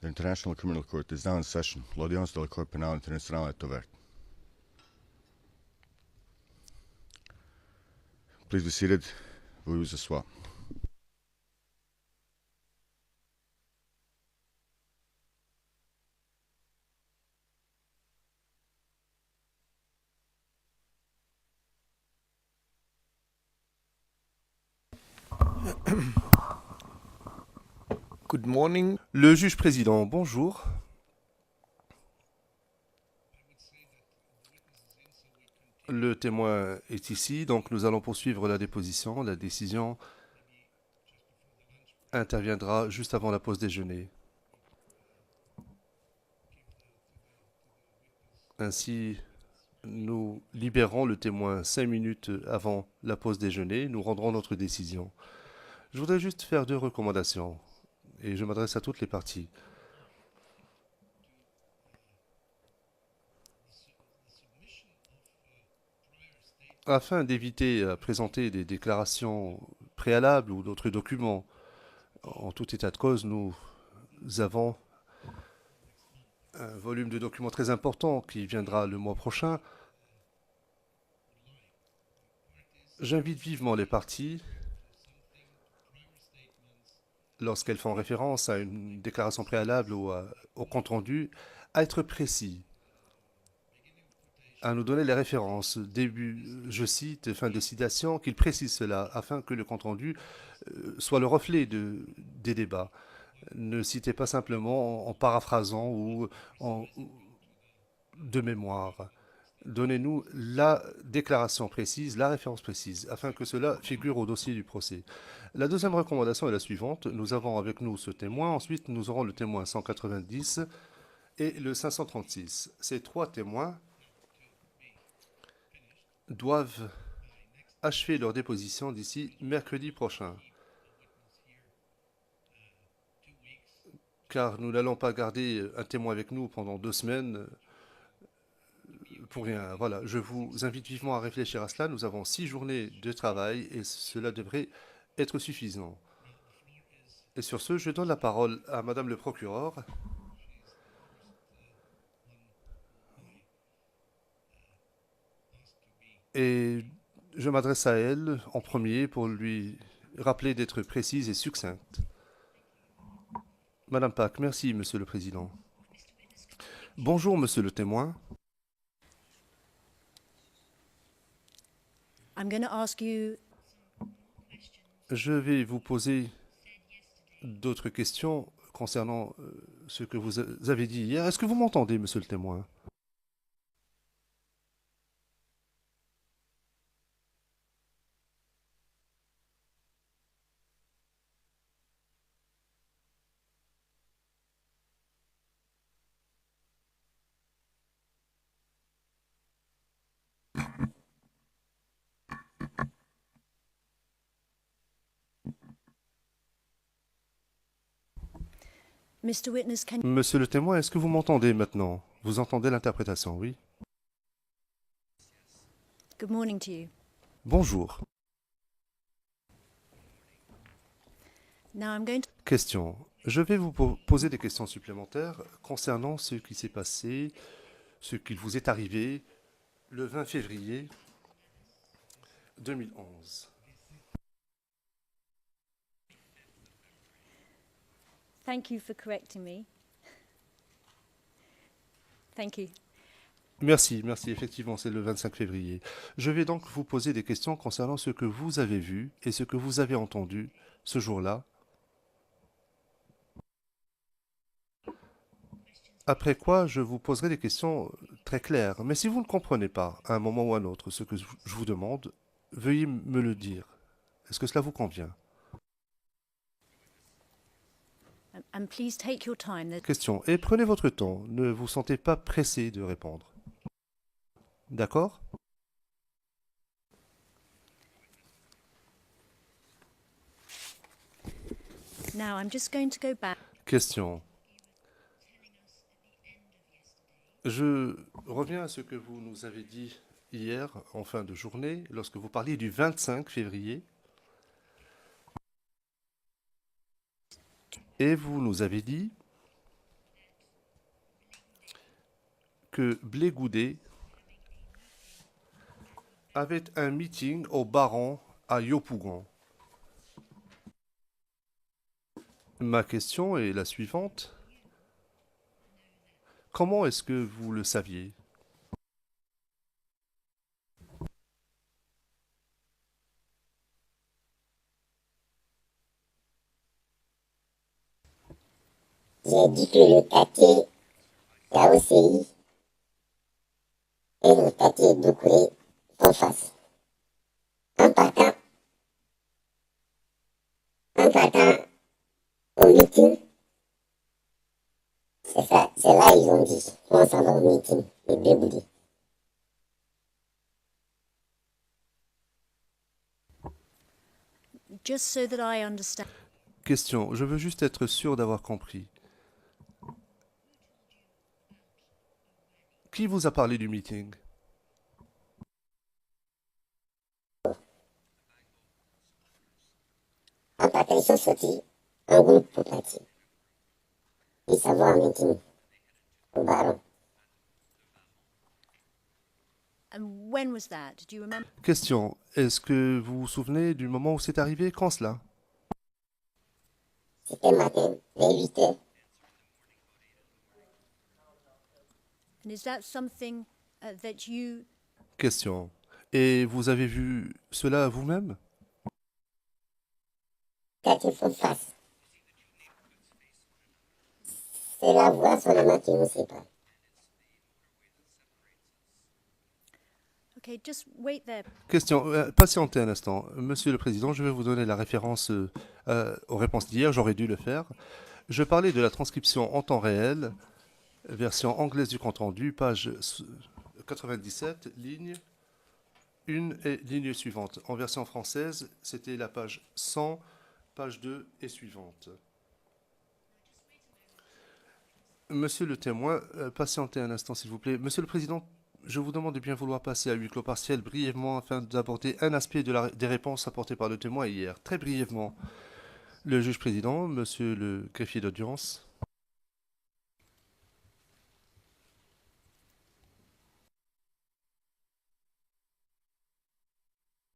The International Criminal Court is now in session. L'audience de la Cour pénale internationale est ouverte. Please be seated. Veuillez vous asseoir. Good morning. Le juge président, bonjour. Le témoin est ici, donc nous allons poursuivre la déposition. La décision interviendra juste avant la pause déjeuner. Ainsi, nous libérons le témoin 5 minutes avant la pause déjeuner. Nous rendrons notre décision. Je voudrais juste faire 2 recommandations, et je m'adresse à toutes les parties. Afin d'éviter à présenter des déclarations préalables ou d'autres documents, en tout état de cause, nous avons un volume de documents très important qui viendra le mois prochain. J'invite vivement les parties, lorsqu'elles font référence à une déclaration préalable ou au compte-rendu, à être précis, à nous donner les références. Début, je cite, fin de citation, qu'ils précisent cela, afin que le compte-rendu soit le reflet des débats. Ne citez pas simplement en paraphrasant ou de mémoire. Donnez-nous la déclaration précise, la référence précise, afin que cela figure au dossier du procès. La deuxième recommandation est la suivante. Nous avons avec nous ce témoin. Ensuite, nous aurons le témoin 190 et le 536. Ces 3 témoins doivent achever leur déposition d'ici mercredi prochain. Car nous n'allons pas garder un témoin avec nous pendant 2 semaines pour rien. Voilà, je vous invite vivement à réfléchir à cela. Nous avons 6 journées de travail et cela devrait être suffisant. Et sur ce, je donne la parole à Madame le procureur. Et je m'adresse à elle en premier pour lui rappeler d'être précise et succincte. Madame Pack, merci, Monsieur le Président. Bonjour, Monsieur le témoin. I'm going to ask you. Je vais vous poser d'autres questions concernant ce que vous avez dit hier. Est-ce que vous m'entendez, Monsieur le témoin? Mr. Witness, can Monsieur le témoin, est-ce que vous m'entendez maintenant? Vous entendez l'interprétation, oui? Good morning to you. Bonjour. Now I'm going to. Question. Je vais vous poser des questions supplémentaires concernant ce qui s'est passé, ce qu'il vous est arrivé le 20 février 2011. Thank you for correcting me. Thank you. Merci, effectivement, c'est le 25 février. Je vais donc vous poser des questions concernant ce que vous avez vu et ce que vous avez entendu ce jour-là. Après quoi, je vous poserai des questions très claires. Mais si vous ne comprenez pas, à un moment ou à un autre, ce que je vous demande, veuillez me le dire. Est-ce que cela vous convient? And please take your time. Question. Et prenez votre temps. Ne vous sentez pas pressé de répondre. D'accord? Now I'm just going to go back. Question. Je reviens à ce que vous nous avez dit hier, en fin de journée, lorsque vous parliez du 25 février. Et vous nous avez dit que Blé Goudet avait un meeting au Baron à Yopougon. Ma question est la suivante. Comment est-ce que vous le saviez? J'ai dit que le quartier Kaosei et le quartier Doucouré font face. En partant au meeting, c'est ça, c'est là ils ont dit, on s'en va au meeting, les Béboudi. Just so that I understand. Question. Je veux juste être sûr d'avoir compris. Qui vous a parlé du meeting? En partant, ils sont sortis en groupe pour partir. Ils s'en vont en meeting au Baron. And when was that? Do you remember? Question. Est-ce que vous vous souvenez du moment où c'est arrivé? Quand cela? C'était matin, vers 8 heures. And is that something that you Question. Et vous avez vu cela vous-même? Quand ils font face, c'est la voix seulement qui nous sépare. Okay, just wait there. Question. Patientez un instant. Monsieur le Président, je vais vous donner la référence aux réponses d'hier. J'aurais dû le faire. Je parlais de la transcription en temps réel, version anglaise du compte-rendu, page 97, ligne 1 et ligne suivante. En version française, c'était la page 100, page 2 et suivante. Monsieur le témoin, patientez un instant s'il vous plaît. Monsieur le Président, je vous demande de bien vouloir passer à huis clos partiel brièvement afin d'aborder un aspect des réponses apportées par le témoin hier. Très brièvement. Le juge président, monsieur le greffier d'audience.